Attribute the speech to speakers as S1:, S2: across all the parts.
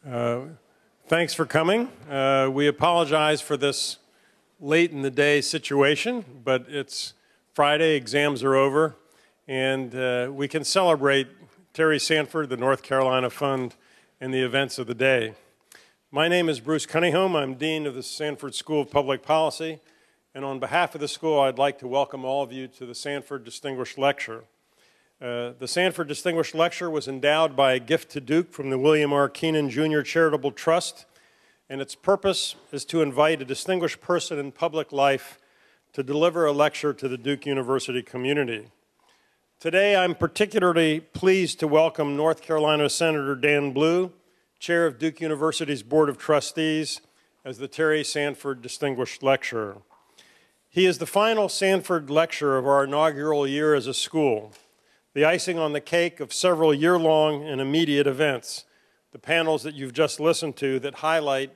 S1: Thanks for coming. We apologize for this late in the day situation, but it's Friday, exams are over, and we can celebrate Terry Sanford, the North Carolina Fund, and the events of the day. My name is Bruce Cunningham. I'm Dean of the Sanford School of Public Policy, and on behalf of the school, I'd like to welcome all of you to the Sanford Distinguished Lecture. The Sanford Distinguished Lecture was endowed by a gift to Duke from the William R. Keenan Jr. Charitable Trust, and its purpose is to invite a distinguished person in public life to deliver a lecture to the Duke University community. Today, I'm particularly pleased to welcome North Carolina Senator Dan Blue, Chair of Duke University's Board of Trustees, as the Terry Sanford Distinguished Lecturer. He is the final Sanford lecturer of our inaugural year as a school, the icing on the cake of several year-long and immediate events, the panels that you've just listened to that highlight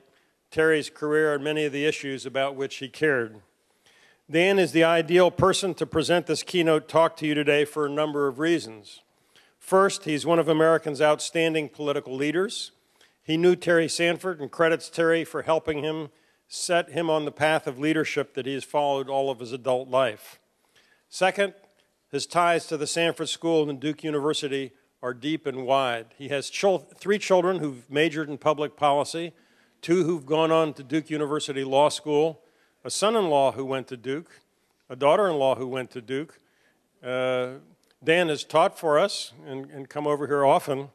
S1: Terry's career and many of the issues about which he cared. Dan is the ideal person to present this keynote talk to you today for a number of reasons. First, he's one of America's outstanding political leaders. He knew Terry Sanford and credits Terry for helping him set him on the path of leadership that he has followed all of his adult life. Second, his ties to the Sanford School and Duke University are deep and wide. He has three children who've majored in public policy, two who've gone on to Duke University Law School, a son-in-law who went to Duke, a daughter-in-law who went to Duke. Dan has taught for us and come over here often,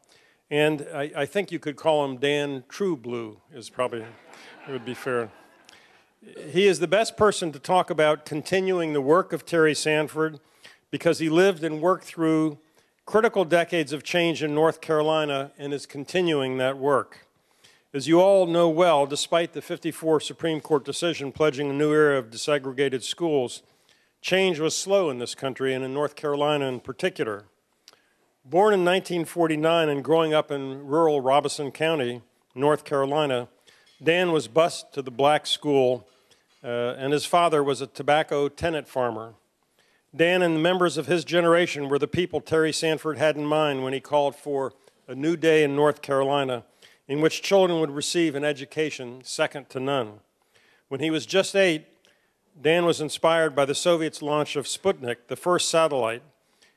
S1: and I think you could call him Dan True Blue, is probably, it would be fair. He is the best person to talk about continuing the work of Terry Sanford because he lived and worked through critical decades of change in North Carolina and is continuing that work. As you all know well, despite the '54 Supreme Court decision pledging a new era of desegregated schools, change was slow in this country and in North Carolina in particular. Born in 1949 and growing up in rural Robeson County, North Carolina, Dan was bused to the black school and his father was a tobacco tenant farmer. Dan and the members of his generation were the people Terry Sanford had in mind when he called for a new day in North Carolina in which children would receive an education second to none. When he was just 8, Dan was inspired by the Soviets' launch of Sputnik, the first satellite.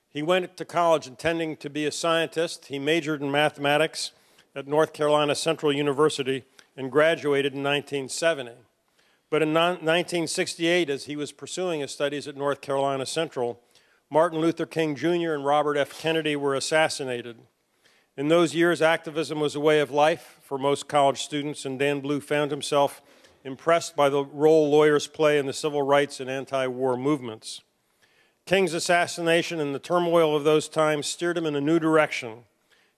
S1: He went to college intending to be a scientist. He majored in mathematics at North Carolina Central University and graduated in 1970. But in 1968, as he was pursuing his studies at North Carolina Central, Martin Luther King Jr. and Robert F. Kennedy were assassinated. In those years, activism was a way of life for most college students, and Dan Blue found himself impressed by the role lawyers play in the civil rights and anti-war movements. King's assassination and the turmoil of those times steered him in a new direction.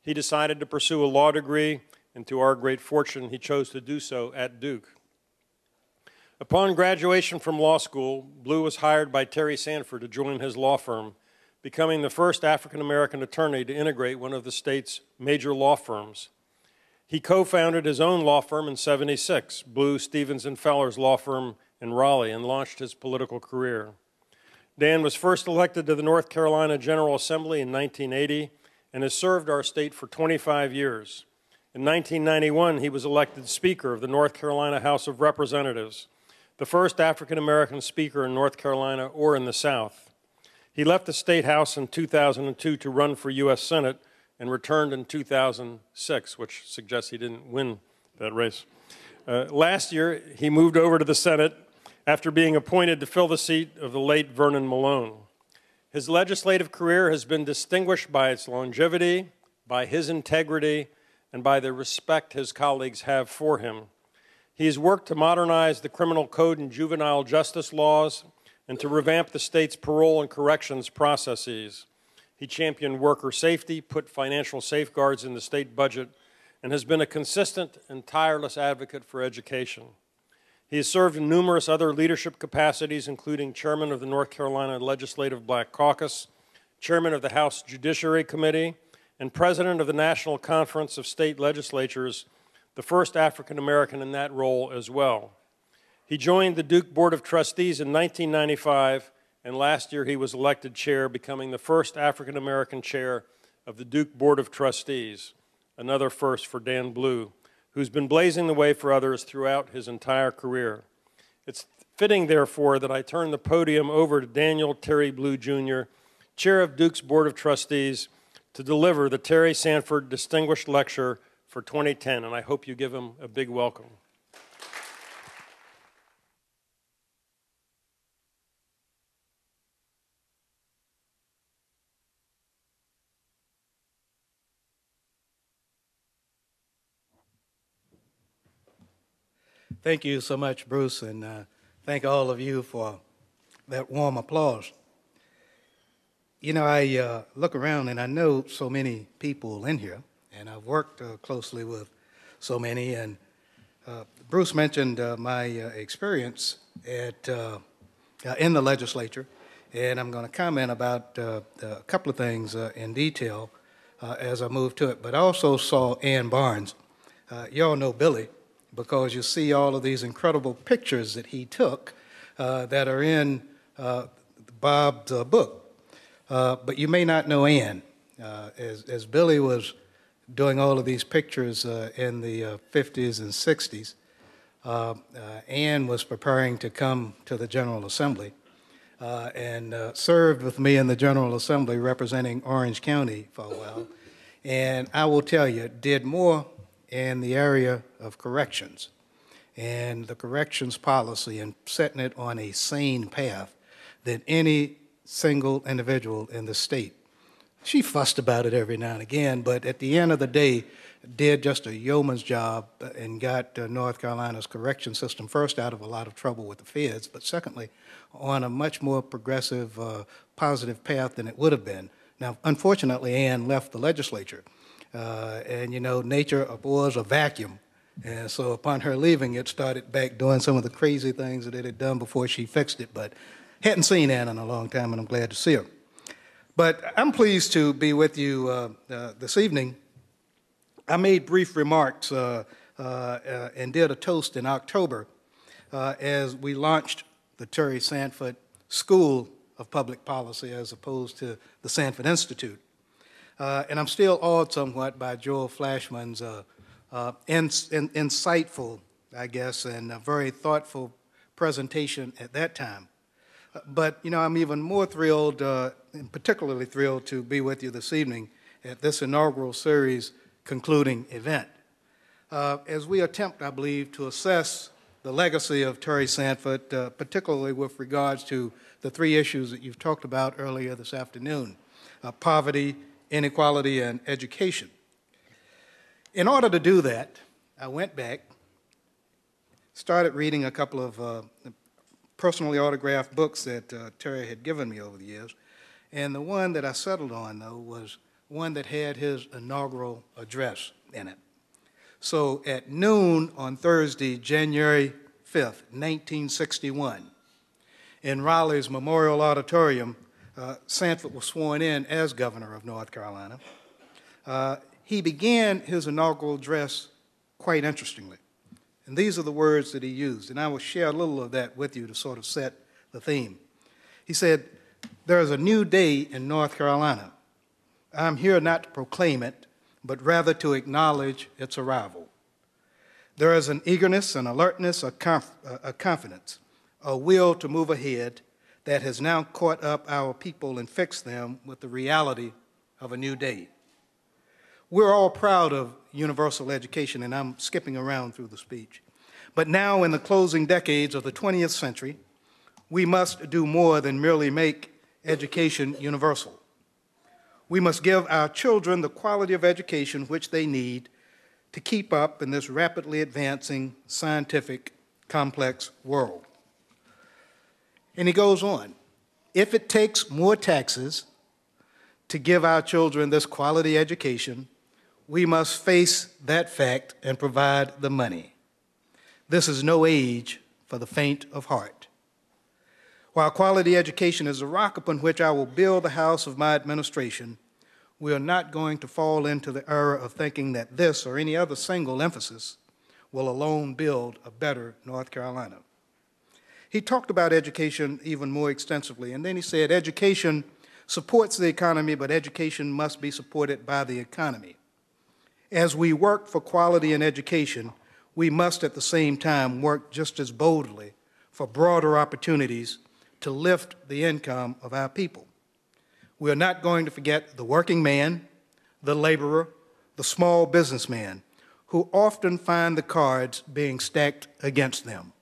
S1: He decided to pursue a law degree, and to our great fortune, he chose to do so at Duke. Upon graduation from law school, Blue was hired by Terry Sanford to join his law firm, becoming the first African-American attorney to integrate one of the state's major law firms. He co-founded his own law firm in '76, Blue, Stevens & Feller's law firm in Raleigh, and launched his political career. Dan was first elected to the North Carolina General Assembly in 1980 and has served our state for 25 years. In 1991, he was elected Speaker of the North Carolina House of Representatives, the first African-American speaker in North Carolina or in the South. He left the State House in 2002 to run for U.S. Senate and returned in 2006, which suggests he didn't win that race. Last year, he moved over to the Senate after being appointed to fill the seat of the late Vernon Malone. His legislative career has been distinguished by its longevity, by his integrity, and by the respect his colleagues have for him. He has worked to modernize the criminal code and juvenile justice laws and to revamp the state's parole and corrections processes. He championed worker safety, put financial safeguards in the state budget, and has been a consistent and tireless advocate for education. He has served in numerous other leadership capacities, including chairman of the North Carolina Legislative Black Caucus, chairman of the House Judiciary Committee, and president of the National Conference of State Legislatures, the first African-American in that role as well. He joined the Duke Board of Trustees in 1995, and last year he was elected chair, becoming the first African-American chair of the Duke Board of Trustees, another first for Dan Blue. who's been blazing the way for others throughout his entire career. It's fitting, therefore, that I turn the podium over to Daniel Terry Blue, Jr., Chair of Duke's Board of Trustees, to deliver the Terry Sanford Distinguished Lecture for 2010, and I hope you give him a big welcome.
S2: Thank you so much, Bruce, and thank all of you for that warm applause. You know, I look around and I know so many people in here, and I've worked closely with so many, and Bruce mentioned my experience in the legislature, and I'm going to comment about a couple of things in detail as I move to it, but I also saw Ann Barnes. You all know Billy, because you see all of these incredible pictures that he took that are in Bob's book. But you may not know Ann. As Billy was doing all of these pictures in the 50s and 60s, Ann was preparing to come to the General Assembly and served with me in the General Assembly representing Orange County for a while. And I will tell you, did more in the area of corrections and the corrections policy and setting it on a sane path than any single individual in the state. She fussed about it every now and again, but at the end of the day, did just a yeoman's job and got North Carolina's correction system first out of a lot of trouble with the feds, but secondly, on a much more progressive, positive path than it would have been. Now, unfortunately, Ann left the legislature. And you know, nature abhors a vacuum. And so upon her leaving, it started back doing some of the crazy things that it had done before she fixed it. But hadn't seen Ann in a long time, and I'm glad to see her. But I'm pleased to be with you this evening. I made brief remarks and did a toast in October as we launched the Terry Sanford School of Public Policy as opposed to the Sanford Institute. And I'm still awed somewhat by Joel Flashman's insightful, I guess, and very thoughtful presentation at that time. But, you know, I'm even more thrilled, and particularly thrilled to be with you this evening at this inaugural series concluding event. As we attempt, I believe, to assess the legacy of Terry Sanford, particularly with regards to the three issues that you've talked about earlier this afternoon, poverty, inequality, and education. In order to do that, I went back, started reading a couple of personally autographed books that Terry had given me over the years, and the one that I settled on, though, was one that had his inaugural address in it. So at noon on Thursday, January 5th, 1961, in Raleigh's Memorial Auditorium, Sanford was sworn in as governor of North Carolina. He began his inaugural address quite interestingly. And these are the words that he used, and I will share a little of that with you to sort of set the theme. He said, "There is a new day in North Carolina. I'm here not to proclaim it, but rather to acknowledge its arrival. There is an eagerness, an alertness, a confidence, a will to move ahead that has now caught up our people and fixed them with the reality of a new day. We're all proud of universal education, and I'm skipping around through the speech. But now in the closing decades of the 20th century, we must do more than merely make education universal. We must give our children the quality of education which they need to keep up in this rapidly advancing, scientific, complex world." And he goes on, "If it takes more taxes to give our children this quality education, we must face that fact and provide the money. This is no age for the faint of heart. While quality education is the rock upon which I will build the house of my administration, we are not going to fall into the error of thinking that this or any other single emphasis will alone build a better North Carolina." He talked about education even more extensively, and then he said, "Education supports the economy, but education must be supported by the economy. As we work for quality in education, we must at the same time work just as boldly for broader opportunities to lift the income of our people. We are not going to forget the working man, the laborer, the small businessman, who often find the cards being stacked against them.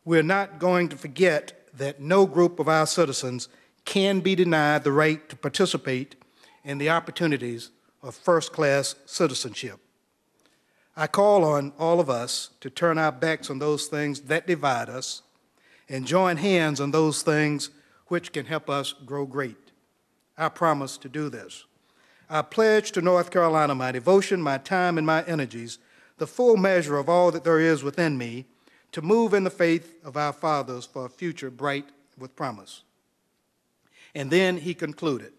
S2: We're not going to forget that no group of our citizens can be denied the right to participate in the opportunities of first-class citizenship. I call on all of us to turn our backs on those things that divide us and join hands on those things which can help us grow great. I promise to do this. I pledge to North Carolina my devotion, my time, and my energies, the full measure of all that there is within me, to move in the faith of our fathers for a future bright with promise. And then he concluded,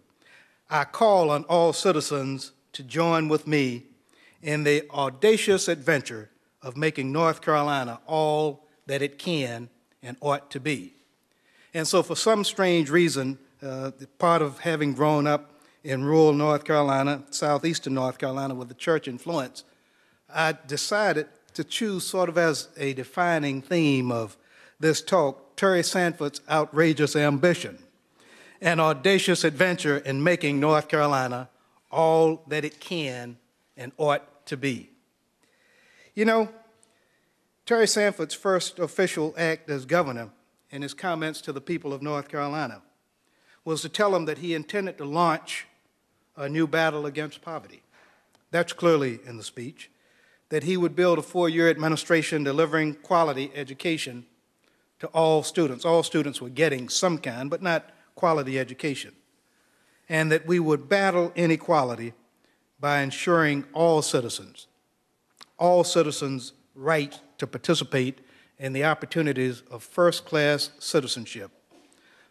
S2: I call on all citizens to join with me in the audacious adventure of making North Carolina all that it can and ought to be. And so for some strange reason, part of having grown up in rural North Carolina, southeastern North Carolina with the church influence, I decided to choose sort of as a defining theme of this talk, Terry Sanford's outrageous ambition, an audacious adventure in making North Carolina all that it can and ought to be. You know, Terry Sanford's first official act as governor in his comments to the people of North Carolina was to tell them that he intended to launch a new battle against poverty. That's clearly in the speech, that he would build a 4-year administration delivering quality education to all students. All students were getting some kind, but not quality education. And that we would battle inequality by ensuring all citizens' right to participate in the opportunities of first-class citizenship.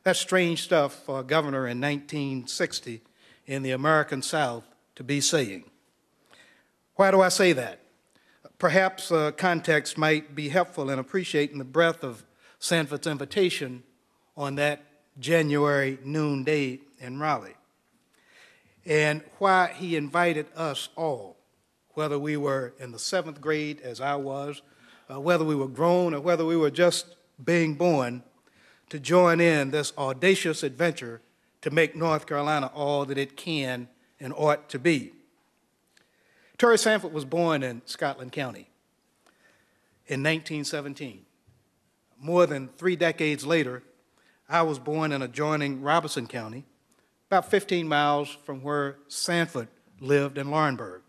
S2: That's strange stuff for a governor in 1960 in the American South to be saying. Why do I say that? Perhaps context might be helpful in appreciating the breadth of Sanford's invitation on that January noonday in Raleigh, and why he invited us all, whether we were in the 7th grade, as I was, whether we were grown or whether we were just being born, to join in this audacious adventure to make North Carolina all that it can and ought to be. Terry Sanford was born in Scotland County in 1917. More than 3 decades later, I was born in adjoining Robeson County, about 15 miles from where Sanford lived in Laurinburg.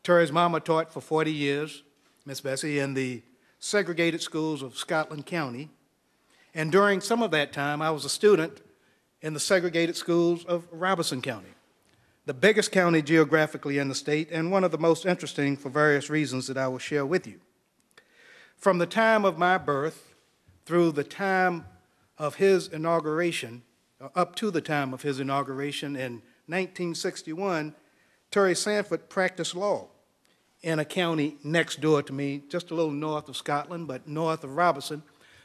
S2: Terry's mama taught for 40 years, Miss Bessie, in the segregated schools of Scotland County, and during some of that time, I was a student in the segregated schools of Robeson County, the biggest county geographically in the state, and one of the most interesting for various reasons that I will share with you. From the time of my birth through the time of his inauguration, up to the time of his inauguration in 1961, Terry Sanford practiced law in a county next door to me, just a little north of Scotland, but north of Robeson,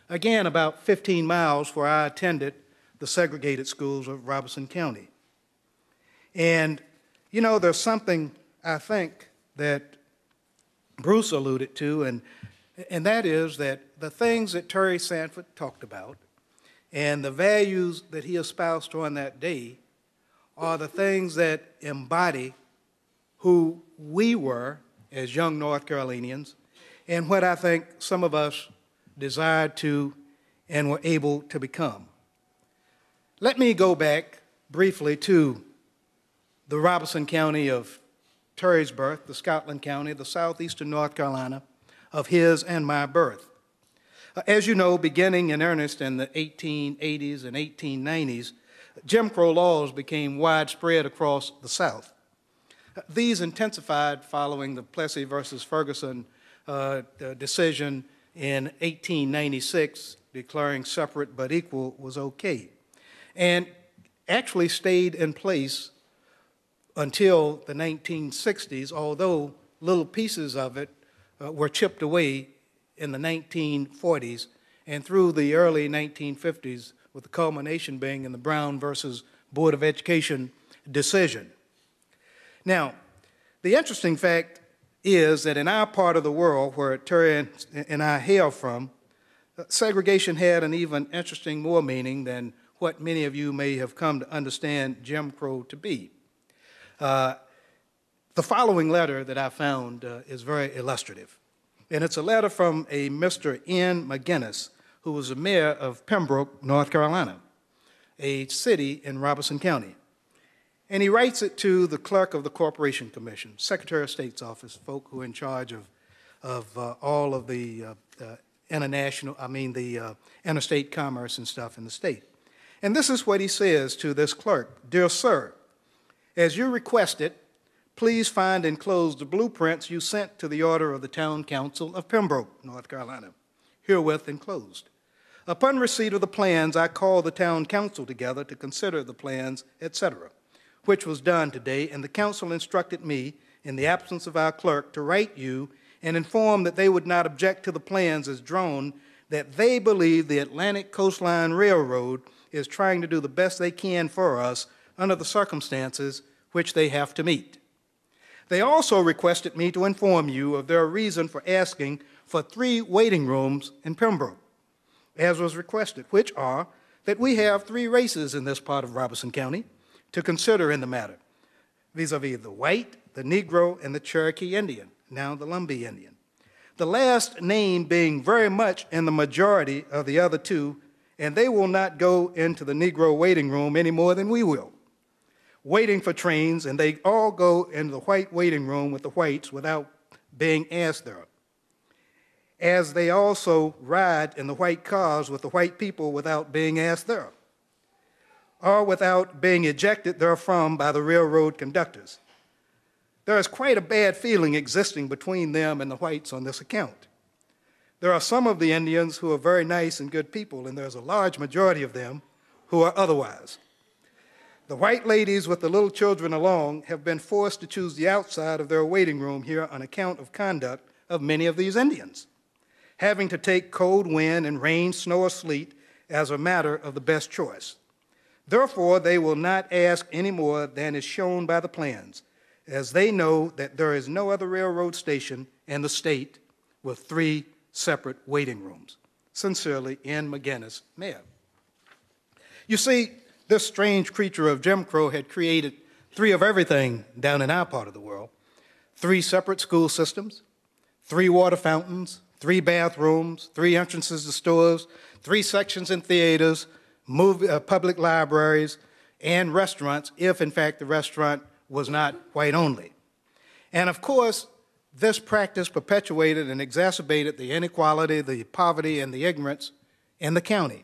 S2: again about 15 miles where I attended the segregated schools of Robeson County. And, you know, there's something I think that Bruce alluded to, and that is that the things that Terry Sanford talked about and the values that he espoused on that day are the things that embody who we were as young North Carolinians and what I think some of us desired to and were able to become. Let me go back briefly to the Robeson County of Terry's birth, the Scotland County, the southeastern North Carolina of his and my birth. As you know, beginning in earnest in the 1880s and 1890s, Jim Crow laws became widespread across the South. These intensified following the Plessy versus Ferguson decision in 1896, declaring separate but equal was okay, and actually stayed in place until the 1960s, although little pieces of it were chipped away in the 1940s and through the early 1950s, with the culmination being in the Brown versus Board of Education decision. Now, The interesting fact is that in our part of the world, where Terry and I hail from, segregation had an even interesting more meaning than what many of you may have come to understand Jim Crow to be. The following letter that I found is very illustrative. And it's a letter from a Mr. N. McGinnis, who was the mayor of Pembroke, North Carolina, a city in Robeson County. And he writes it to the clerk of the Corporation Commission, Secretary of State's office, folk who are in charge of all of the interstate commerce and stuff in the state. And this is what he says to this clerk: "Dear sir, as you requested, please find enclosed the blueprints you sent to the order of the Town Council of Pembroke, North Carolina, herewith enclosed. Upon receipt of the plans, I called the Town Council together to consider the plans, etc., which was done today, and the council instructed me, in the absence of our clerk, to write you and inform that they would not object to the plans as drawn, that they believe the Atlantic Coastline Railroad is trying to do the best they can for us under the circumstances which they have to meet. They also requested me to inform you of their reason for asking for 3 waiting rooms in Pembroke, as was requested, which are that we have 3 races in this part of Robeson County to consider in the matter, vis-a-vis the white, the Negro, and the Cherokee Indian, now the Lumbee Indian. The last name being very much in the majority of the other 2, and they will not go into the Negro waiting room any more than we will, waiting for trains, and they all go into the white waiting room with the whites without being asked there, as they also ride in the white cars with the white people without being asked there, or without being ejected therefrom by the railroad conductors. There is quite a bad feeling existing between them and the whites on this account. There are some of the Indians who are very nice and good people, and there's a large majority of them who are otherwise. The white ladies with the little children along have been forced to choose the outside of their waiting room here on account of conduct of many of these Indians, having to take cold wind and rain, snow, or sleet as a matter of the best choice. Therefore, they will not ask any more than is shown by the plans, as they know that there is no other railroad station in the state with 3 separate waiting rooms. Sincerely, N. McGinnis, Mayor." You see, this strange creature of Jim Crow had created 3 of everything down in our part of the world: 3 separate school systems, 3 water fountains, 3 bathrooms, 3 entrances to stores, 3 sections in theaters, public libraries, and restaurants, if in fact the restaurant was not white only. And of course, this practice perpetuated and exacerbated the inequality, the poverty, and the ignorance in the county.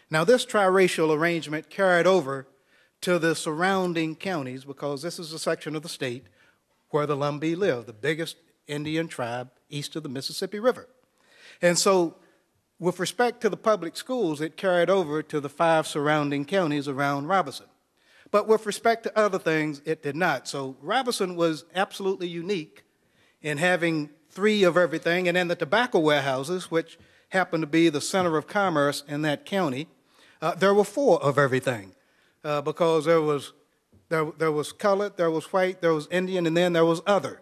S2: Now, this triracial arrangement carried over to the surrounding counties, because this is a section of the state where the Lumbee live, the biggest Indian tribe east of the Mississippi River. And so, with respect to the public schools, it carried over to the 5 surrounding counties around Robeson. But with respect to other things, it did not. So Robeson was absolutely unique in having 3 of everything. And then the tobacco warehouses, which happened to be the center of commerce in that county, there were 4 of everything, because there was colored, there was white, there was Indian, and then there was other,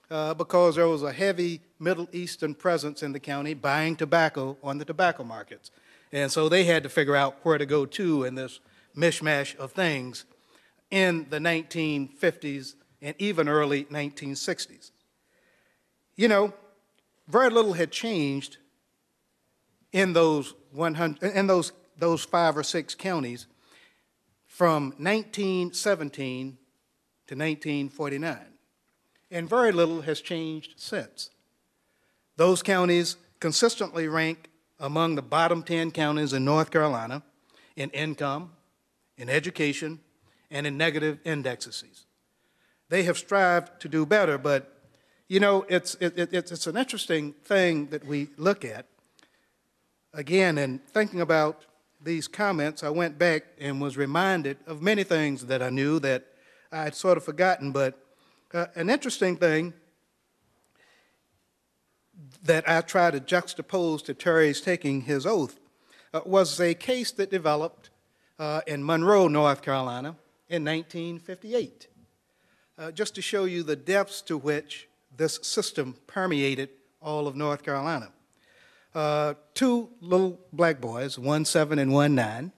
S2: because there was a heavy Middle Eastern presence in the county buying tobacco on the tobacco markets. And so they had to figure out where to go to in this mishmash of things in the 1950s and even early 1960s. You know, very little had changed in those 5 or 6 counties from 1917 to 1949, and very little has changed since. Those counties consistently rank among the bottom 10 counties in North Carolina in income, in education, and in negative indexes. They have strived to do better, but you know, it's an interesting thing that we look at. Again, in thinking about these comments, I went back and was reminded of many things that I knew that I had sort of forgotten, but an interesting thing that I try to juxtapose to Terry's taking his oath was a case that developed in Monroe, North Carolina in 1958. just to show you the depths to which this system permeated all of North Carolina. Two little black boys, 1 7 and 1 9,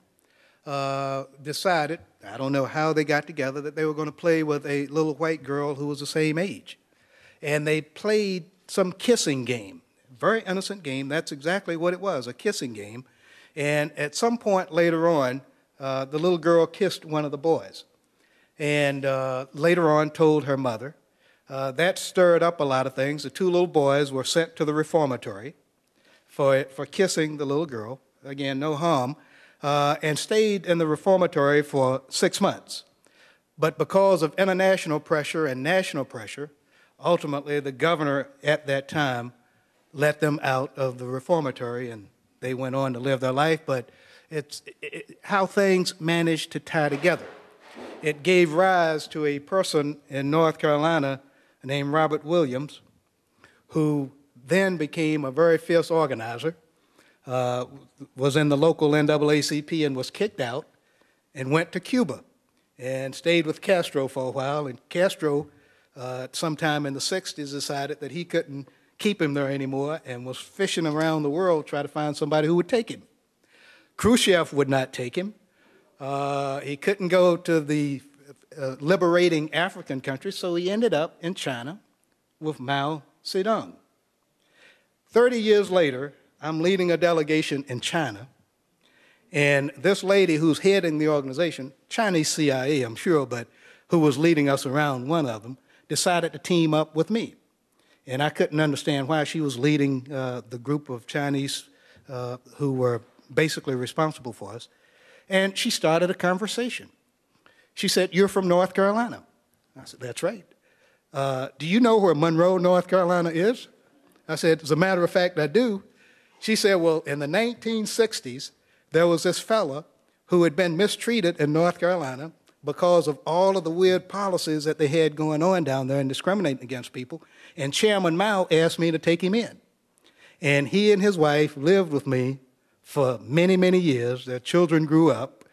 S2: decided, I don't know how they got together, that they were going to play with a little white girl who was the same age. And they played some kissing game, very innocent game. That's exactly what it was, a kissing game. And at some point later on, the little girl kissed one of the boys, and later on told her mother. That stirred up a lot of things. The two little boys were sent to the reformatory for kissing the little girl, again, no harm, and stayed in the reformatory for 6 months. But because of international pressure and national pressure, ultimately the governor at that time let them out of the reformatory, and they went on to live their life. But it's how things managed to tie together. It gave rise to a person in North Carolina named Robert Williams, who then became a very fierce organizer, was in the local NAACP and was kicked out, and went to Cuba and stayed with Castro for a while. And Castro, sometime in the 60s, decided that he couldn't keep him there anymore and was fishing around the world trying to find somebody who would take him. Khrushchev would not take him. He couldn't go to the liberating African countries, so he ended up in China with Mao Zedong. 30 years later, I'm leading a delegation in China, and this lady who's heading the organization, Chinese CIA, I'm sure, but who was leading us around, one of them, decided to team up with me. And I couldn't understand why she was leading the group of Chinese who were basically responsible for us. And she started a conversation. She said, "You're from North Carolina." I said, "That's right." "Do you know where Monroe, North Carolina is?" I said, "As a matter of fact, I do." She said, "Well, in the 1960s, there was this fella who had been mistreated in North Carolina because of all of the weird policies that they had going on down there and discriminating against people. And Chairman Mao asked me to take him in. And he and his wife lived with me for many, many years. Their children grew up.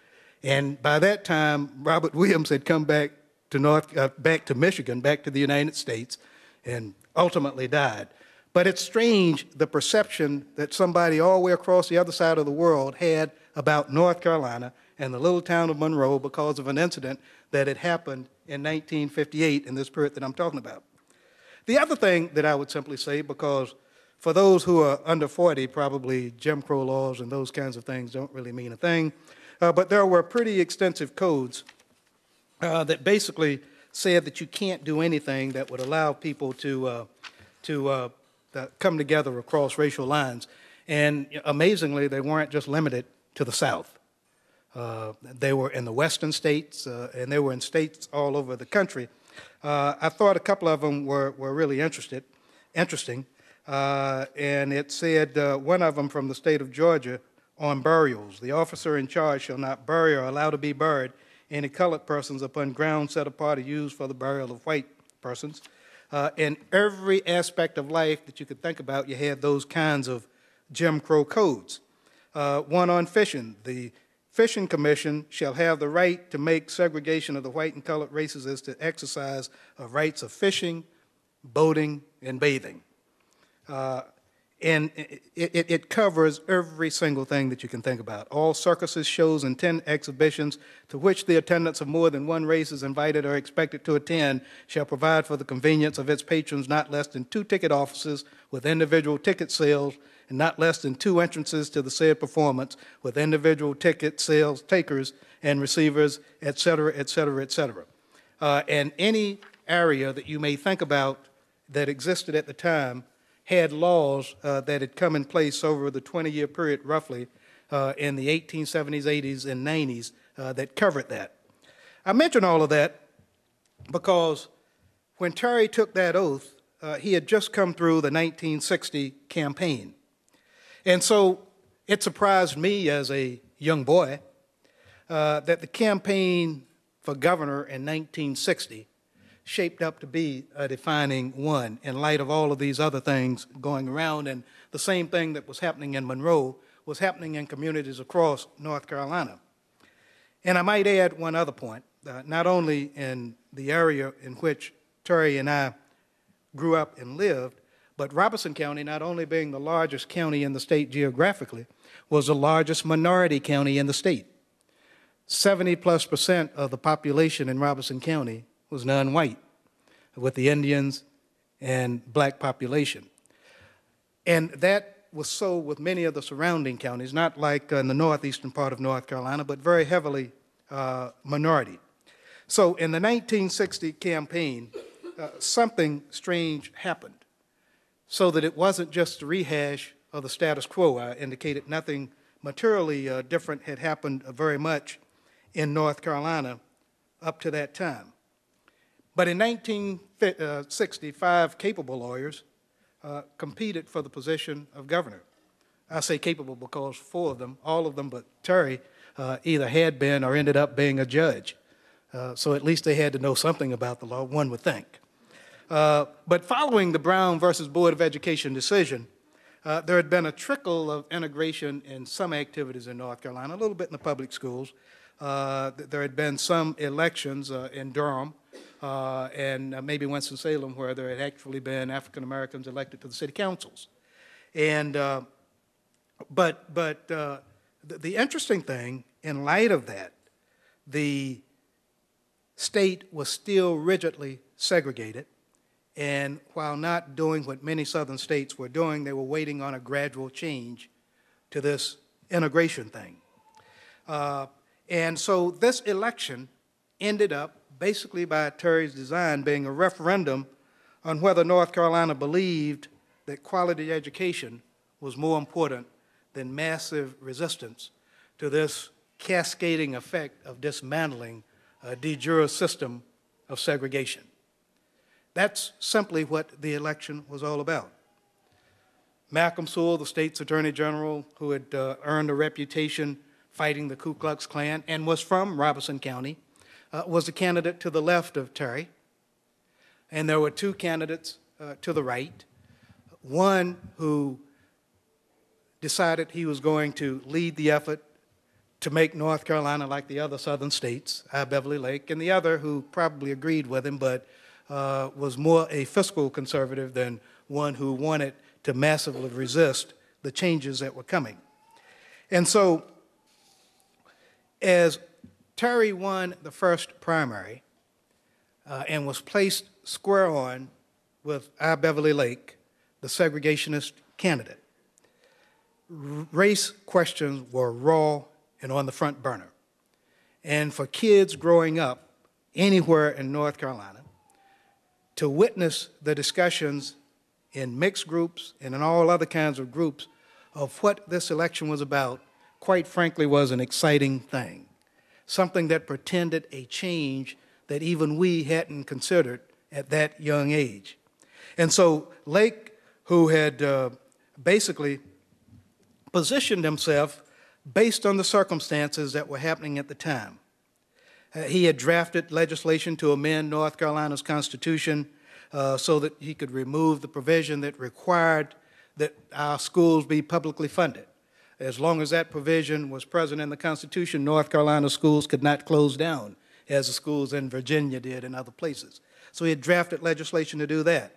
S2: And by that time, Robert Williams had come back to back to Michigan, back to the United States, and ultimately died. But it's strange, the perception that somebody all the way across the other side of the world had about North Carolina and the little town of Monroe because of an incident that had happened in 1958 in this period that I'm talking about. The other thing that I would simply say, because for those who are under 40, probably Jim Crow laws and those kinds of things don't really mean a thing, but there were pretty extensive codes that basically said that you can't do anything that would allow people to come together across racial lines. And amazingly, they weren't just limited to the South. They were in the western states, and they were in states all over the country. I thought a couple of them were really interesting. And it said, one of them from the state of Georgia, on burials: "The officer in charge shall not bury or allow to be buried any colored persons upon ground set apart or used for the burial of white persons." In every aspect of life that you could think about, you had those kinds of Jim Crow codes. One on fishing: "The Fishing Commission shall have the right to make segregation of the white and colored races as to exercise of rights of fishing, boating, and bathing." And it covers every single thing that you can think about. "All circuses, shows, and tent exhibitions to which the attendants of more than one race is invited or expected to attend shall provide for the convenience of its patrons not less than 2 ticket offices with individual ticket sales, and not less than 2 entrances to the said performance with individual ticket sales takers and receivers, et cetera, et cetera, et cetera." And any area that you may think about that existed at the time had laws that had come in place over the 20-year period, roughly, in the 1870s, 80s, and 90s that covered that. I mention all of that because when Terry took that oath, he had just come through the 1960 campaign. And so it surprised me as a young boy that the campaign for governor in 1960 shaped up to be a defining one in light of all of these other things going around. And the same thing that was happening in Monroe was happening in communities across North Carolina. And I might add one other point, not only in the area in which Terry and I grew up and lived, but Robeson County, not only being the largest county in the state geographically, was the largest minority county in the state. 70+% of the population in Robeson County was non-white, with the Indians and black population. And that was so with many of the surrounding counties, not like in the northeastern part of North Carolina, but very heavily minority. So in the 1960 campaign, something strange happened, so that it wasn't just a rehash of the status quo. I indicated nothing materially different had happened very much in North Carolina up to that time. But in 1960, 5 capable lawyers competed for the position of governor. I say capable because 4 of them, all of them but Terry, either had been or ended up being a judge. So at least they had to know something about the law, one would think. But following the Brown versus Board of Education decision, there had been a trickle of integration in some activities in North Carolina, a little bit in the public schools. There had been some elections in Durham and maybe Winston-Salem where there had actually been African Americans elected to the city councils. And, but the interesting thing, in light of that, the state was still rigidly segregated. And while not doing what many southern states were doing, they were waiting on a gradual change to this integration thing. And so this election ended up, basically by Terry's design, being a referendum on whether North Carolina believed that quality education was more important than massive resistance to this cascading effect of dismantling a de jure system of segregation. That's simply what the election was all about. Malcolm Sewell, the state's attorney general, who had earned a reputation fighting the Ku Klux Klan and was from Robeson County, was a candidate to the left of Terry. And there were 2 candidates to the right. One who decided he was going to lead the effort to make North Carolina like the other southern states, Beverly Lake, and the other who probably agreed with him, but was more a fiscal conservative than one who wanted to massively resist the changes that were coming. And so, as Terry won the first primary and was placed square on with Beverly Lake, the segregationist candidate, race questions were raw and on the front burner. And for kids growing up anywhere in North Carolina, to witness the discussions in mixed groups and in all other kinds of groups of what this election was about, quite frankly, was an exciting thing, something that portended a change that even we hadn't considered at that young age. And so Lake, who had basically positioned himself based on the circumstances that were happening at the time. He had drafted legislation to amend North Carolina's Constitution so that he could remove the provision that required that our schools be publicly funded. As long as that provision was present in the Constitution, North Carolina schools could not close down, as the schools in Virginia did and other places. So he had drafted legislation to do that.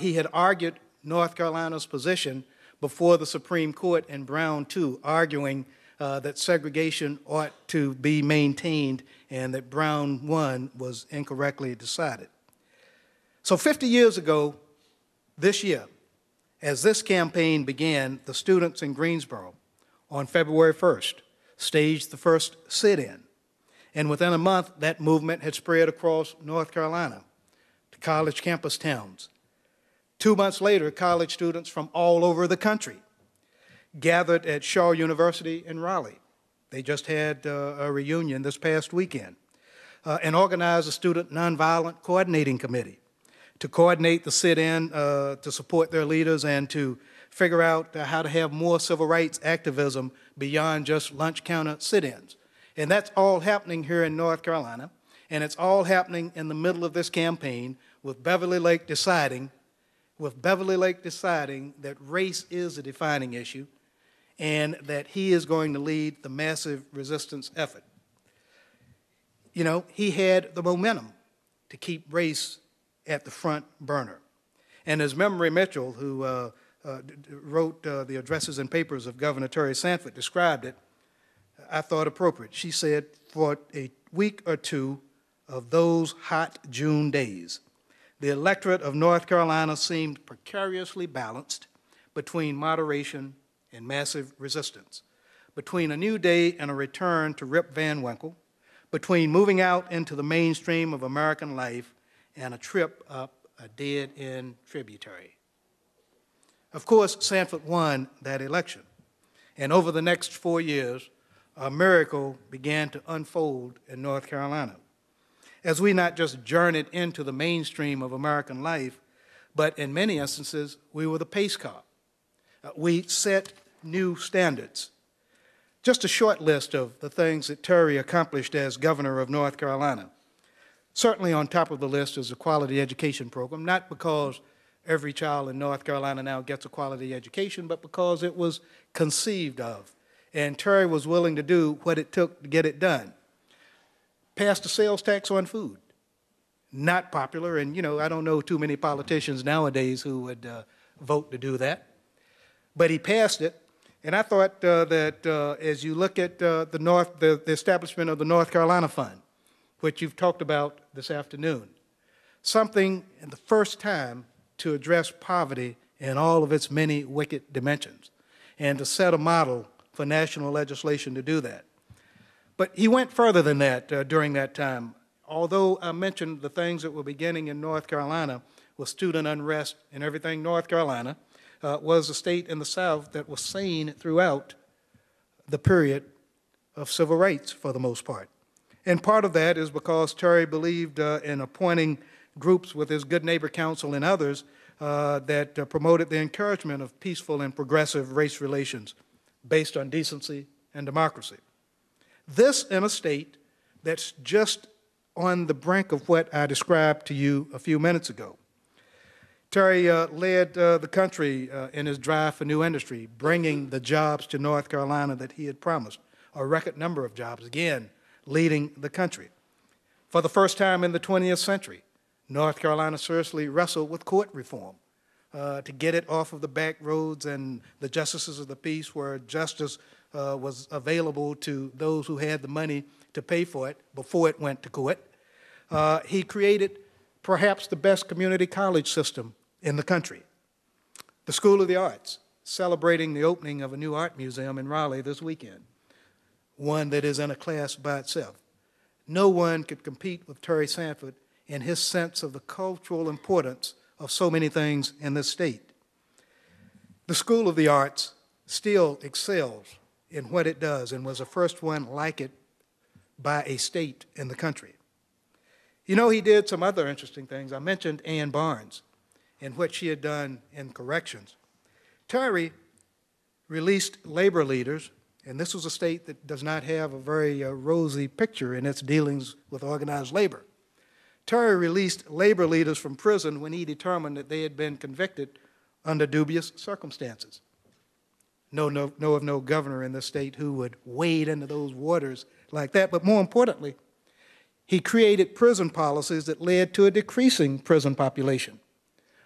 S2: He had argued North Carolina's position before the Supreme Court in Brown 2, arguing that segregation ought to be maintained and that Brown 1 was incorrectly decided. So 50 years ago, this year, as this campaign began, the students in Greensboro on February 1st staged the first sit-in. And within a month, that movement had spread across North Carolina to college campus towns. 2 months later, college students from all over the country gathered at Shaw University in Raleigh. They just had a reunion this past weekend and organized a student nonviolent coordinating committee to coordinate the sit-in, to support their leaders, and to figure out how to have more civil rights activism beyond just lunch counter sit-ins. And that's all happening here in North Carolina, and it's all happening in the middle of this campaign with Beverly Lake deciding that race is a defining issue and that he is going to lead the massive resistance effort. he had the momentum to keep race at the front burner. And as Memory Mitchell, who wrote the addresses and papers of Governor Terry Sanford, described it, I thought appropriate. She said, for a week or two of those hot June days, the electorate of North Carolina seemed precariously balanced between moderation and massive resistance, between a new day and a return to Rip Van Winkle, between moving out into the mainstream of American life and a trip up a dead-end tributary. Of course, Sanford won that election, and over the next 4 years, a miracle began to unfold in North Carolina, as we not just journeyed into the mainstream of American life, but in many instances, we were the pace car. We set new standards. Just a short list of the things that Terry accomplished as governor of North Carolina. Certainly on top of the list is a quality education program, not because every child in North Carolina now gets a quality education, but because it was conceived of. And Terry was willing to do what it took to get it done. Passed a sales tax on food. Not popular, and I don't know too many politicians nowadays who would vote to do that. But he passed it, and I thought that as you look at the establishment of the North Carolina Fund, which you've talked about this afternoon, something in the first time to address poverty in all of its many wicked dimensions, and to set a model for national legislation to do that. But he went further than that during that time. Although I mentioned the things that were beginning in North Carolina with student unrest and everything, North Carolina was a state in the South that was sane throughout the period of civil rights for the most part. And part of that is because Terry believed in appointing groups with his Good Neighbor Council and others that promoted the encouragement of peaceful and progressive race relations based on decency and democracy. This in a state that's just on the brink of what I described to you a few minutes ago. Terry led the country in his drive for new industry, bringing the jobs to North Carolina that he had promised, a record number of jobs, again, leading the country. For the first time in the 20th century, North Carolina seriously wrestled with court reform to get it off of the back roads and the justices of the peace where justice was available to those who had the money to pay for it before it went to court. He created perhaps the best community college system in the country. The School of the Arts, celebrating the opening of a new art museum in Raleigh this weekend, one that is in a class by itself. No one could compete with Terry Sanford in his sense of the cultural importance of so many things in this state. The School of the Arts still excels in what it does and was the first one like it by a state in the country. He did some other interesting things. I mentioned Ann Barnes and what she had done in corrections. Terry released labor leaders, and this was a state that does not have a very rosy picture in its dealings with organized labor. Terry released labor leaders from prison when he determined that they had been convicted under dubious circumstances. Know of no governor in this state who would wade into those waters like that, but more importantly, he created prison policies that led to a decreasing prison population.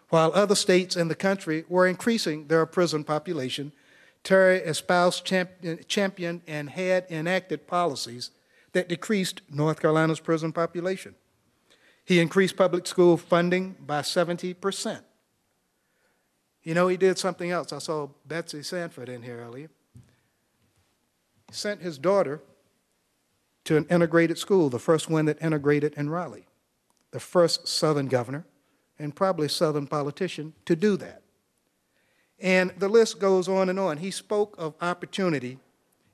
S2: While other states in the country were increasing their prison population, Terry espoused, championed, and had enacted policies that decreased North Carolina's prison population. He increased public school funding by 70%. He did something else. I saw Betsy Sanford in here earlier. He sent his daughter to an integrated school, the first one that integrated in Raleigh, the first Southern governor and probably Southern politician to do that. And the list goes on and on. He spoke of opportunity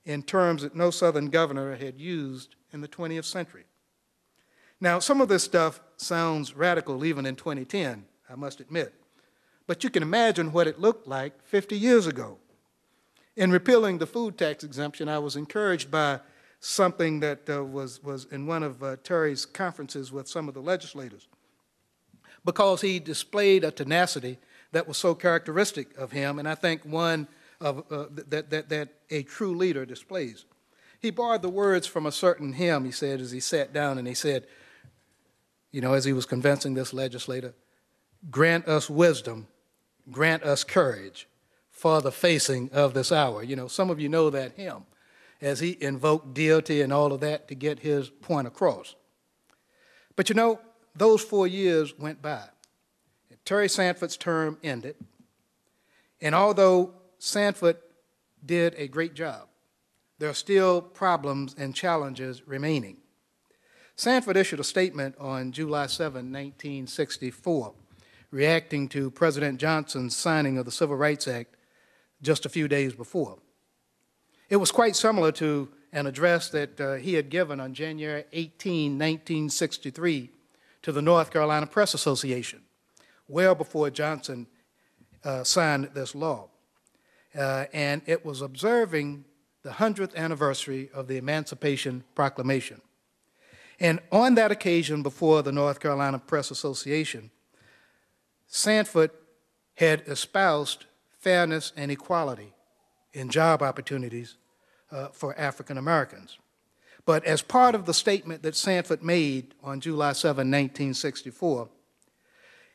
S2: in terms that no Southern governor had used in the 20th century. Now, some of this stuff sounds radical even in 2010, I must admit. But you can imagine what it looked like 50 years ago. In repealing the food tax exemption, I was encouraged by something that was in one of Terry's conferences with some of the legislators, because he displayed a tenacity that was so characteristic of him, and I think one of that a true leader displays. He borrowed the words from a certain hymn, he said, as he sat down, and he said, you know, as he was convincing this legislator, grant us wisdom, grant us courage for the facing of this hour. You know, some of you know that hymn, as he invoked deity and all of that to get his point across. But you know, those 4 years went by. Terry Sanford's term ended, and although Sanford did a great job, there are still problems and challenges remaining. Sanford issued a statement on July 7, 1964, reacting to President Johnson's signing of the Civil Rights Act just a few days before. It was quite similar to an address that he had given on January 18, 1963, to the North Carolina Press Association, well before Johnson signed this law. And it was observing the 100th anniversary of the Emancipation Proclamation. And on that occasion, before the North Carolina Press Association, Sanford had espoused fairness and equality in job opportunities for African Americans. But as part of the statement that Sanford made on July 7, 1964,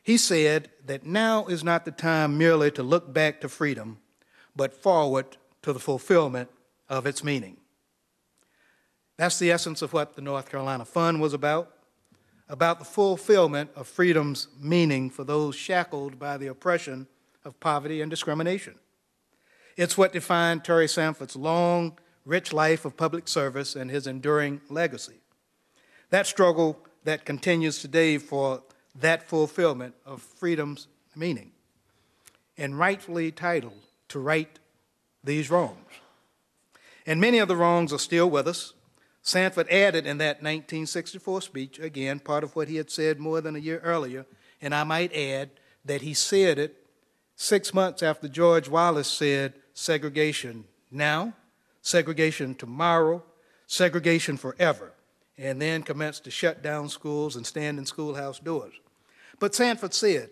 S2: he said that now is not the time merely to look back to freedom, but forward to the fulfillment of its meaning. That's the essence of what the North Carolina Fund was about the fulfillment of freedom's meaning for those shackled by the oppression of poverty and discrimination. It's what defined Terry Sanford's long, rich life of public service and his enduring legacy. That struggle that continues today for that fulfillment of freedom's meaning, and rightfully titled To Right These Wrongs. And many of the wrongs are still with us. Sanford added in that 1964 speech, again, part of what he had said more than a year earlier, and I might add that he said it 6 months after George Wallace said segregation now, segregation tomorrow, segregation forever, and then commenced to shut down schools and stand in schoolhouse doors. But Sanford said,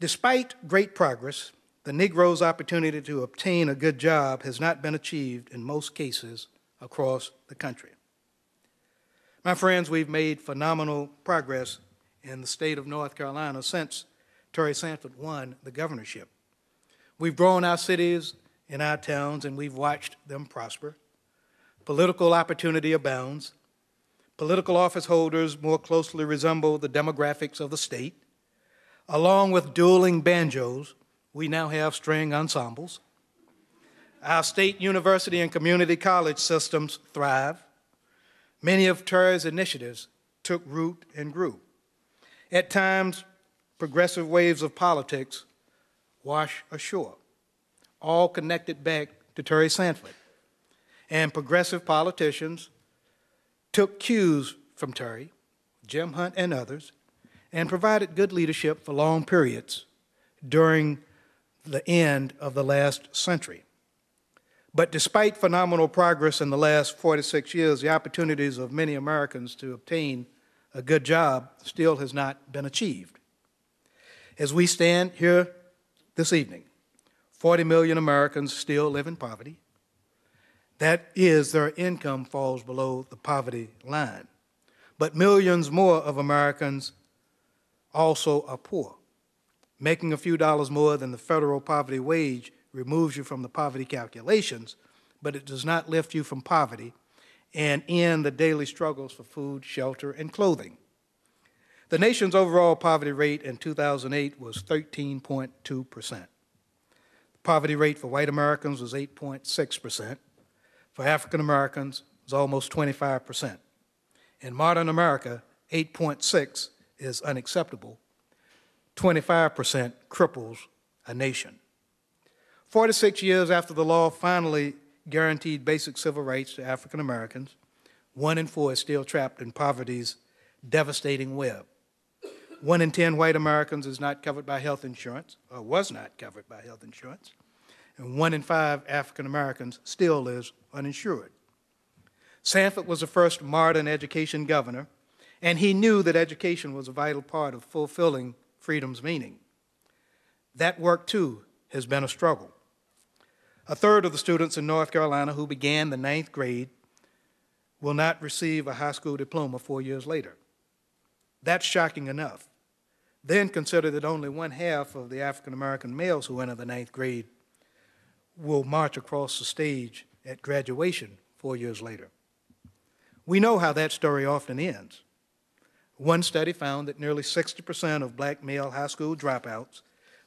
S2: despite great progress, the Negro's opportunity to obtain a good job has not been achieved in most cases across the country. My friends, we've made phenomenal progress in the state of North Carolina since Terry Sanford won the governorship. We've grown our cities and our towns, and we've watched them prosper. Political opportunity abounds. Political office holders more closely resemble the demographics of the state. Along with dueling banjos, we now have string ensembles. Our state university and community college systems thrive. Many of Terry's initiatives took root and grew. At times, progressive waves of politics wash ashore, all connected back to Terry Sanford. And progressive politicians took cues from Terry, Jim Hunt, and others, and provided good leadership for long periods during the end of the last century. But despite phenomenal progress in the last 46 years, the opportunities of many Americans to obtain a good job still has not been achieved. As we stand here this evening, 40 million Americans still live in poverty. That is, their income falls below the poverty line. But millions more of Americans also are poor. Making a few dollars more than the federal poverty wage removes you from the poverty calculations, but it does not lift you from poverty and end the daily struggles for food, shelter, and clothing. The nation's overall poverty rate in 2008 was 13.2%. The poverty rate for white Americans was 8.6%. For African Americans, it was almost 25%. In modern America, 8.6 is unacceptable. 25% cripples a nation. 46 years after the law finally guaranteed basic civil rights to African Americans, 1 in 4 is still trapped in poverty's devastating web. 1 in 10 white Americans is not covered by health insurance, or was not covered by health insurance, and 1 in 5 African Americans still lives uninsured. Sanford was the first modern education governor, and he knew that education was a vital part of fulfilling freedom's meaning. That work, too, has been a struggle. A third of the students in North Carolina who began the 9th grade will not receive a high school diploma 4 years later. That's shocking enough. Then consider that only 1/2 of the African American males who enter the 9th grade will march across the stage at graduation 4 years later. We know how that story often ends. One study found that nearly 60% of black male high school dropouts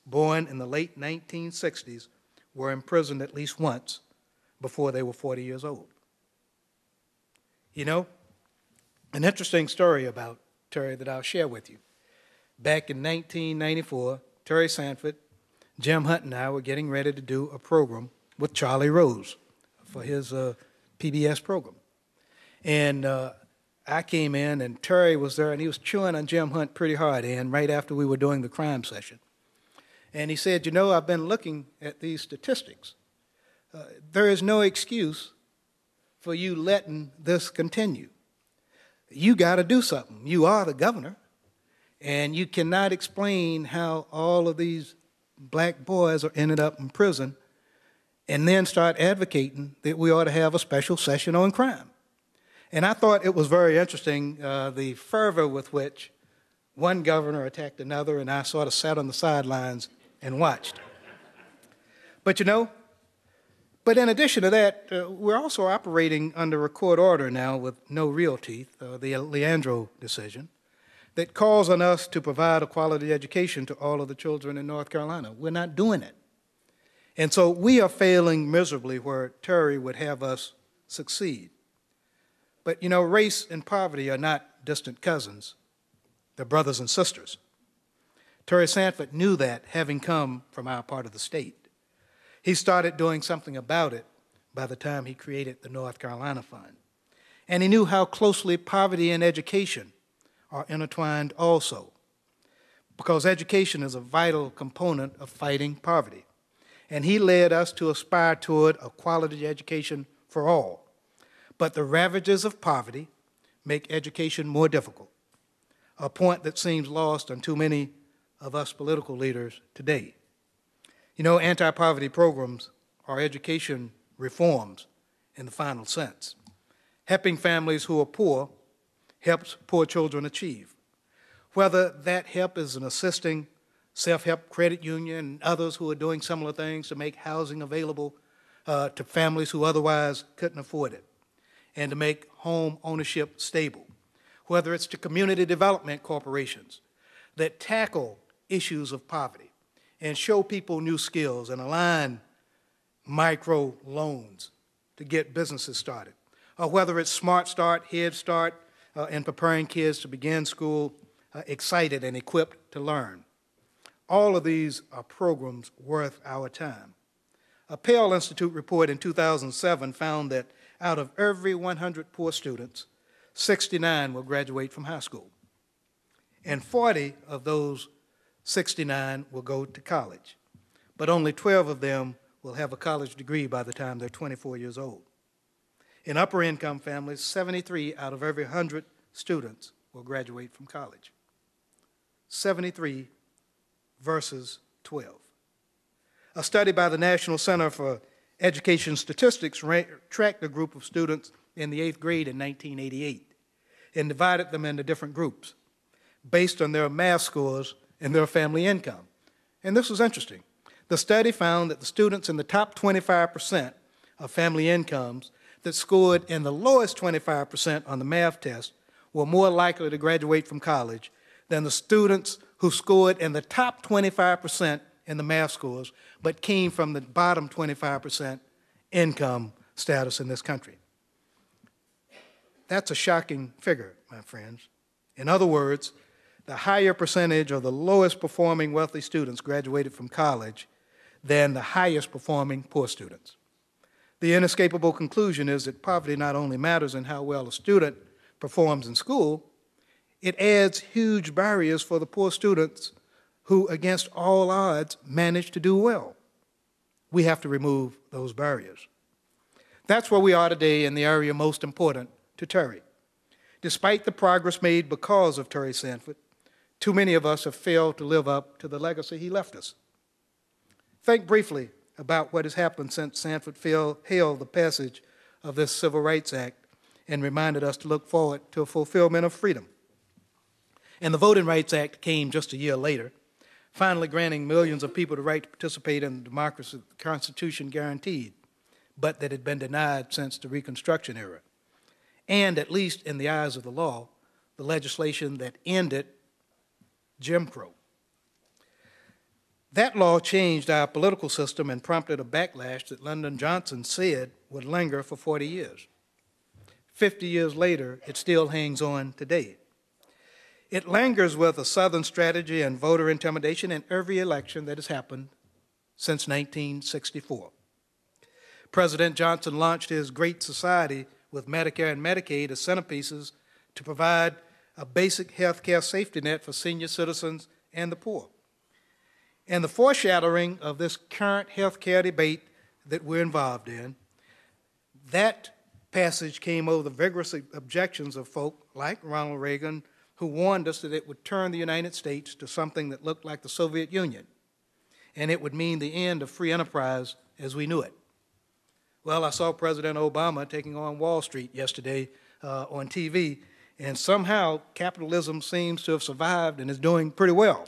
S2: born in the late 1960s were imprisoned at least once before they were 40 years old. You know, an interesting story about Terry that I'll share with you. Back in 1994, Terry Sanford, Jim Hunt, and I were getting ready to do a program with Charlie Rose for his PBS program. And I came in, and Terry was there, and he was chewing on Jim Hunt pretty hard, and right after we were doing the crime session. And he said, you know, I've been looking at these statistics. There is no excuse for you letting this continue. You got to do something. You are the governor, and you cannot explain how all of these black boys are ended up in prison and then start advocating that we ought to have a special session on crime. And I thought it was very interesting, the fervor with which one governor attacked another, and I sort of sat on the sidelines and watched. But you know, but in addition to that, we're also operating under a court order now with no real teeth, the Leandro decision, that calls on us to provide a quality education to all of the children in North Carolina. We're not doing it. And so we are failing miserably where Terry would have us succeed. But you know, race and poverty are not distant cousins. They're brothers and sisters. Terry Sanford knew that, having come from our part of the state. He started doing something about it by the time he created the North Carolina Fund. And he knew how closely poverty and education are intertwined also, because education is a vital component of fighting poverty. And he led us to aspire toward a quality education for all. But the ravages of poverty make education more difficult, a point that seems lost on too many of us political leaders today. You know, anti-poverty programs are education reforms in the final sense. Helping families who are poor helps poor children achieve. Whether that help is an assisting self-help credit union and others who are doing similar things to make housing available to families who otherwise couldn't afford it, and to make home ownership stable. Whether it's to community development corporations that tackle issues of poverty and show people new skills and align micro loans to get businesses started. Or whether it's Smart Start, Head Start, and preparing kids to begin school excited and equipped to learn. All of these are programs worth our time. A Pell Institute report in 2007 found that out of every 100 poor students, 69 will graduate from high school. And 40 of those 69 will go to college. But only 12 of them will have a college degree by the time they're 24 years old. In upper income families, 73 out of every 100 students will graduate from college. 73 versus 12. A study by the National Center for Education Statistics tracked a group of students in the 8th grade in 1988 and divided them into different groups based on their math scores and their family income. And this was interesting. The study found that the students in the top 25% of family incomes that scored in the lowest 25% on the math test were more likely to graduate from college than the students who scored in the top 25% in the math scores, but came from the bottom 25% income status in this country. That's a shocking figure, my friends. In other words, the higher percentage of the lowest performing wealthy students graduated from college than the highest performing poor students. The inescapable conclusion is that poverty not only matters in how well a student performs in school, it adds huge barriers for the poor students who, against all odds, manage to do well. We have to remove those barriers. That's where we are today in the area most important to Terry. Despite the progress made because of Terry Sanford, too many of us have failed to live up to the legacy he left us. Think briefly about what has happened since Sanford hailed the passage of this Civil Rights Act and reminded us to look forward to a fulfillment of freedom. And the Voting Rights Act came just a year later, finally granting millions of people the right to participate in the democracy the Constitution guaranteed, but that had been denied since the Reconstruction era. And, at least in the eyes of the law, the legislation that ended Jim Crow. That law changed our political system and prompted a backlash that Lyndon Johnson said would linger for 40 years. 50 years later, it still hangs on today. It lingers with a Southern strategy and voter intimidation in every election that has happened since 1964. President Johnson launched his Great Society with Medicare and Medicaid as centerpieces to provide a basic health care safety net for senior citizens and the poor. And the foreshadowing of this current health care debate that we're involved in, that passage came over the vigorous objections of folk like Ronald Reagan, who warned us that it would turn the United States to something that looked like the Soviet Union, and it would mean the end of free enterprise as we knew it. Well, I saw President Obama taking on Wall Street yesterday on TV, and somehow capitalism seems to have survived and is doing pretty well.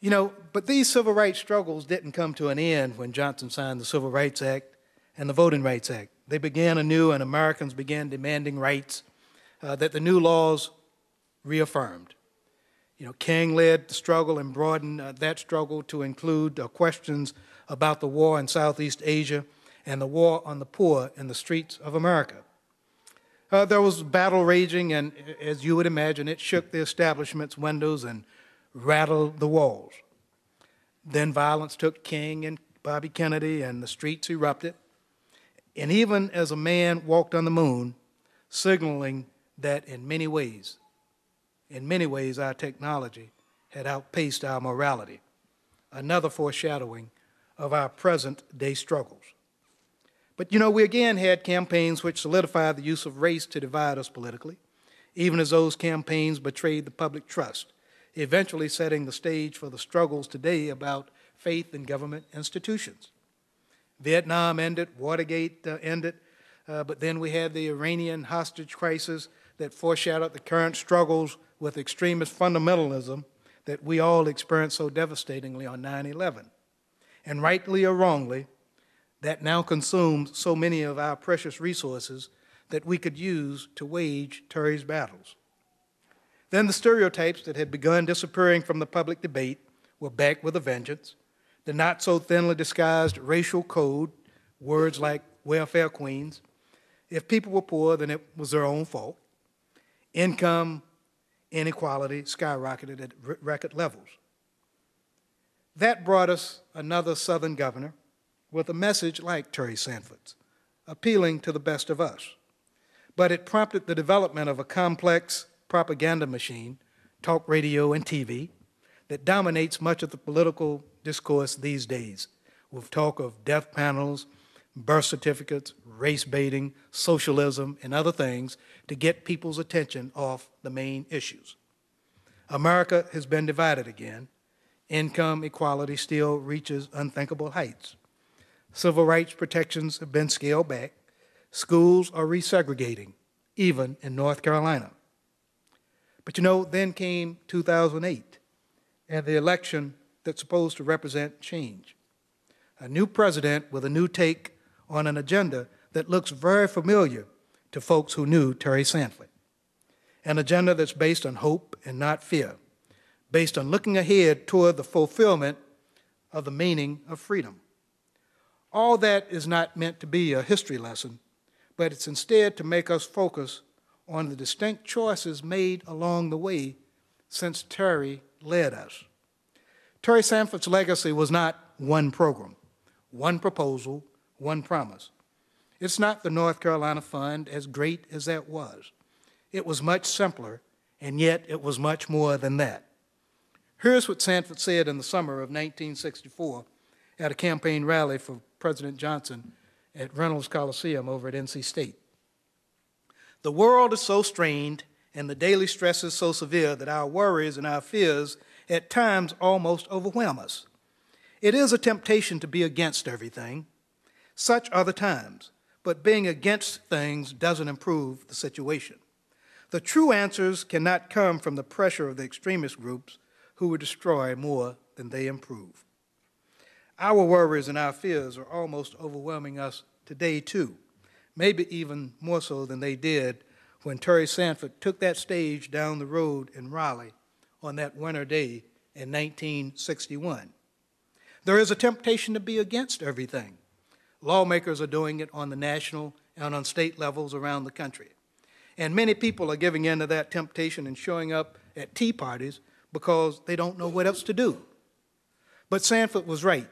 S2: You know, but these civil rights struggles didn't come to an end when Johnson signed the Civil Rights Act and the Voting Rights Act. They began anew, and Americans began demanding rights that the new laws reaffirmed. You know, King led the struggle and broadened that struggle to include questions about the war in Southeast Asia and the war on the poor in the streets of America. There was battle raging, and as you would imagine, it shook the establishment's windows and rattled the walls. Then violence took King and Bobby Kennedy, and the streets erupted. And even as a man walked on the moon, signaling that in many ways, our technology had outpaced our morality, another foreshadowing of our present-day struggles. But, you know, we again had campaigns which solidified the use of race to divide us politically, even as those campaigns betrayed the public trust, eventually setting the stage for the struggles today about faith in government institutions. Vietnam ended, Watergate ended, but then we had the Iranian hostage crisis that foreshadowed the current struggles with extremist fundamentalism that we all experienced so devastatingly on 9/11. And rightly or wrongly, that now consumes so many of our precious resources that we could use to wage Terry's battles. Then the stereotypes that had begun disappearing from the public debate were back with a vengeance. The not so thinly disguised racial code, words like welfare queens. If people were poor, then it was their own fault. Income inequality skyrocketed at record levels. That brought us another Southern governor with a message like Terry Sanford's, appealing to the best of us. But it prompted the development of a complex propaganda machine, talk radio and TV, that dominates much of the political discourse these days, with talk of death panels, birth certificates, race baiting, socialism, and other things to get people's attention off the main issues. America has been divided again. Income equality still reaches unthinkable heights. Civil rights protections have been scaled back. Schools are resegregating, even in North Carolina. But you know, then came 2008 and the election that's supposed to represent change. A new president with a new take on an agenda that looks very familiar to folks who knew Terry Sanford. An agenda that's based on hope and not fear, based on looking ahead toward the fulfillment of the meaning of freedom. All that is not meant to be a history lesson, but it's instead to make us focus on the distinct choices made along the way since Terry led us. Terry Sanford's legacy was not one program, one proposal, one promise. It's not the North Carolina Fund, as great as that was. It was much simpler, and yet it was much more than that. Here's what Sanford said in the summer of 1964 at a campaign rally for President Johnson at Reynolds Coliseum over at NC State. The world is so strained and the daily stress is so severe that our worries and our fears at times almost overwhelm us. It is a temptation to be against everything. Such are the times, but being against things doesn't improve the situation. The true answers cannot come from the pressure of the extremist groups who would destroy more than they improve. Our worries and our fears are almost overwhelming us today too, maybe even more so than they did when Terry Sanford took that stage down the road in Raleigh on that winter day in 1961. There is a temptation to be against everything. Lawmakers are doing it on the national and on state levels around the country. And many people are giving in to that temptation and showing up at tea parties because they don't know what else to do. But Sanford was right.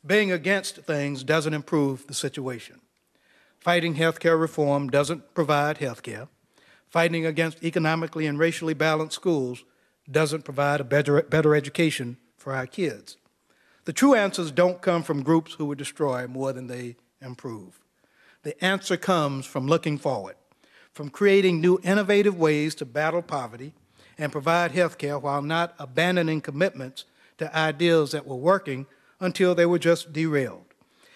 S2: Being against things doesn't improve the situation. Fighting health care reform doesn't provide health care. Fighting against economically and racially balanced schools doesn't provide a better education for our kids. The true answers don't come from groups who would destroy more than they improve. The answer comes from looking forward, from creating new innovative ways to battle poverty and provide health care while not abandoning commitments to ideals that were working until they were just derailed.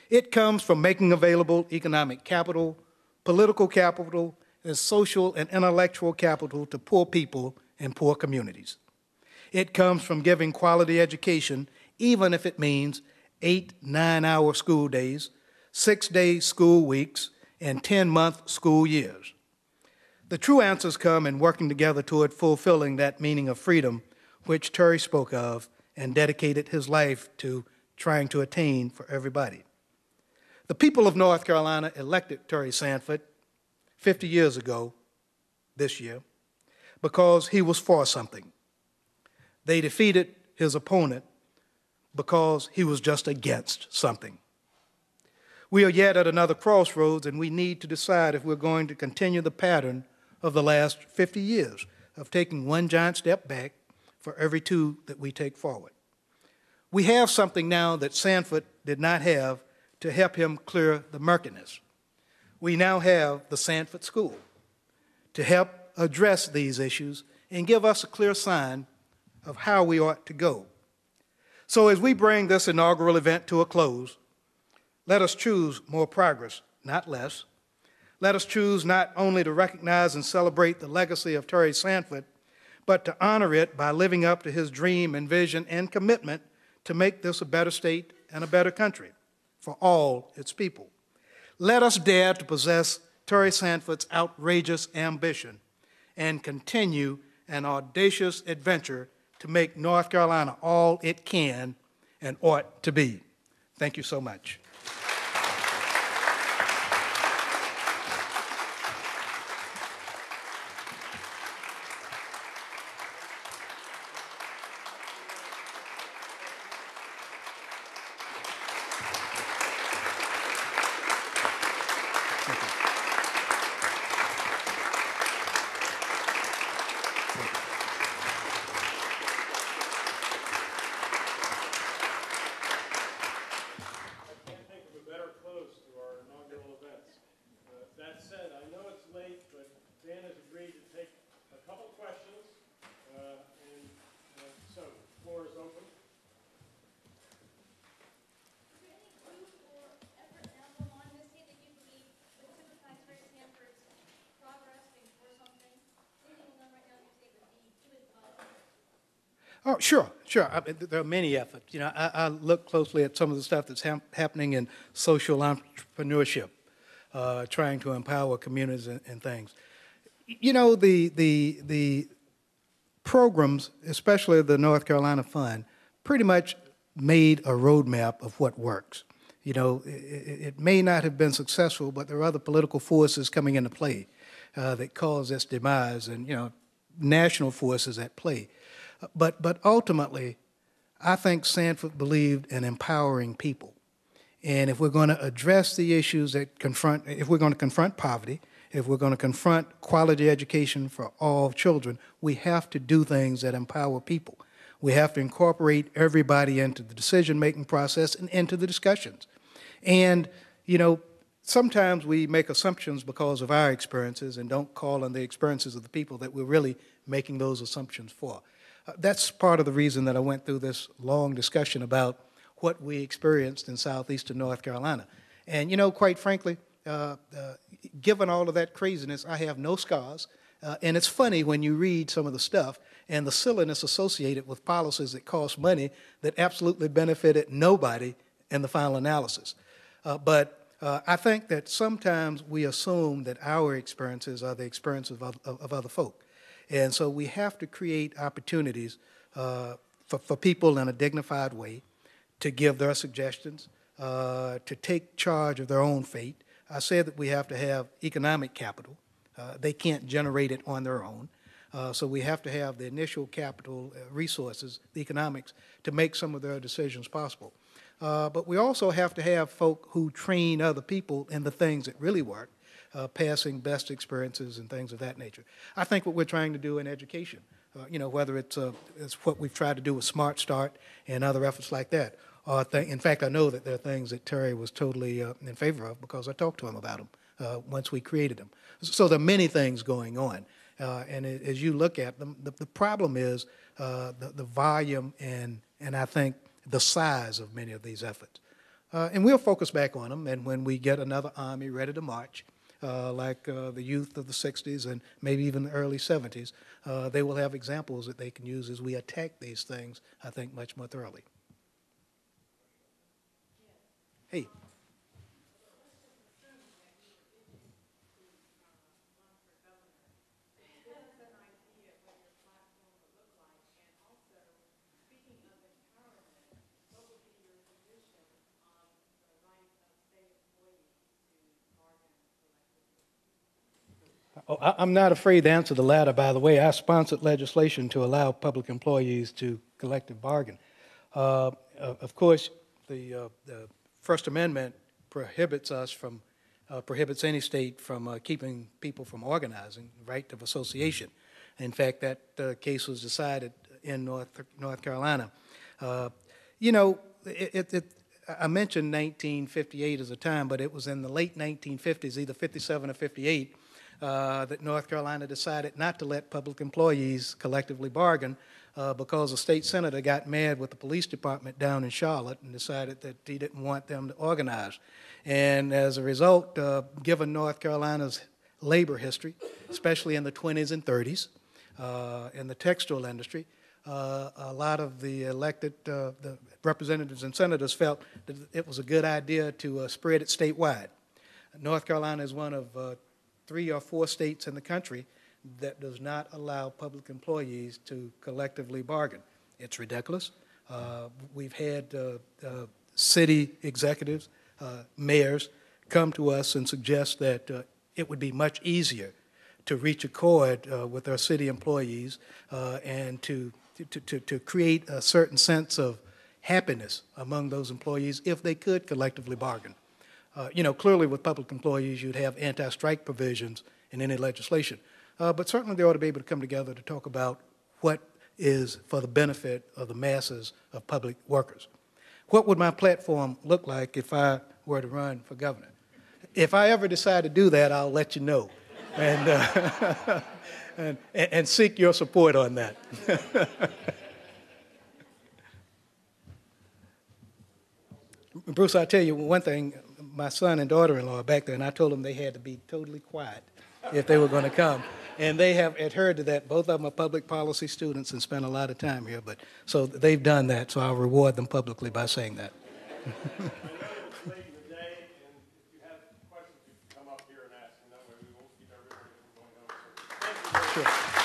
S2: It comes from making available economic capital, political capital, and social and intellectual capital to poor people in poor communities. It comes from giving quality education, even if it means 8 9-hour school days, 6-day school weeks, and 10-month school years. The true answers come in working together toward fulfilling that meaning of freedom, which Terry spoke of and dedicated his life to trying to attain for everybody. The people of North Carolina elected Terry Sanford 50 years ago this year because he was for something. They defeated his opponent because he was just against something. We are yet at another crossroads, and we need to decide if we're going to continue the pattern of the last 50 years of taking one giant step back for every 2 that we take forward. We have something now that Sanford did not have to help him clear the murkiness. We now have the Sanford School to help address these issues and give us a clear sign of how we ought to go. So as we bring this inaugural event to a close, let us choose more progress, not less. Let us choose not only to recognize and celebrate the legacy of Terry Sanford, but to honor it by living up to his dream and vision and commitment to make this a better state and a better country for all its people. Let us dare to possess Terry Sanford's outrageous ambition and continue an audacious adventure to make North Carolina all it can and ought to be. Thank you so much. Oh, sure. I mean, there are many efforts. You know, I look closely at some of the stuff that's happening in social entrepreneurship, trying to empower communities and things. You know, the programs, especially the North Carolina Fund, pretty much made a roadmap of what works. You know, it may not have been successful, but there are other political forces coming into play that cause its demise, and, you know, national forces at play. But ultimately, I think Sanford believed in empowering people. And if we're going to address the issues that if we're going to confront poverty, if we're going to confront quality education for all children, we have to do things that empower people. We have to incorporate everybody into the decision-making process and into the discussions. And, you know, sometimes we make assumptions because of our experiences and don't call on the experiences of the people that we're really making those assumptions for. That's part of the reason that I went through this long discussion about what we experienced in southeastern North Carolina. And, you know, quite frankly, given all of that craziness, I have no scars. And it's funny when you read some of the stuff and the silliness associated with policies that cost money that absolutely benefited nobody in the final analysis. But I think that sometimes we assume that our experiences are the experiences of other folk. And so we have to create opportunities for people in a dignified way to give their suggestions, to take charge of their own fate. I said that we have to have economic capital. They can't generate it on their own. So we have to have the initial capital resources, the economics, to make some of their decisions possible. But we also have to have folk who train other people in the things that really work, passing best experiences and things of that nature. I think what we're trying to do in education, you know, whether it's what we've tried to do with Smart Start and other efforts like that. In fact, I know that there are things that Terry was totally in favor of because I talked to him about them once we created them. So there are many things going on. And as you look at them, the problem is the volume and I think the size of many of these efforts. And we'll focus back on them, and when we get another army ready to march, like the youth of the 60s and maybe even the early 70s, they will have examples that they can use as we attack these things, I think, much more thoroughly. Hey. Oh, I'm not afraid to answer the latter, by the way. I sponsored legislation to allow public employees to collective bargain. Of course, the First Amendment prohibits prohibits any state from keeping people from organizing, right of association. In fact, that case was decided in North Carolina. You know, I mentioned 1958 as a time, but it was in the late 1950s, either 57 or 58, that North Carolina decided not to let public employees collectively bargain because a state senator got mad with the police department down in Charlotte and decided that he didn't want them to organize. And as a result, given North Carolina's labor history, especially in the 20s and 30s, in the textile industry, a lot of the elected the representatives and senators felt that it was a good idea to spread it statewide. North Carolina is one of 3 or 4 states in the country that does not allow public employees to collectively bargain. It's ridiculous. We've had city executives, mayors, come to us and suggest that it would be much easier to reach accord with our city employees and to create a certain sense of happiness among those employees if they could collectively bargain. You know, clearly with public employees, you'd have anti-strike provisions in any legislation. But certainly they ought to be able to come together to talk about what is for the benefit of the masses of public workers. What would my platform look like if I were to run for governor? If I ever decide to do that, I'll let you know and, and seek your support on that. Bruce, I'll tell you one thing. My son and daughter-in-law are back there, and I told them they had to be totally quiet if they were going to come. And they have adhered to that. Both of them are public policy students and spend a lot of time here. But so they've done that, so I'll reward them publicly by saying that. Sure.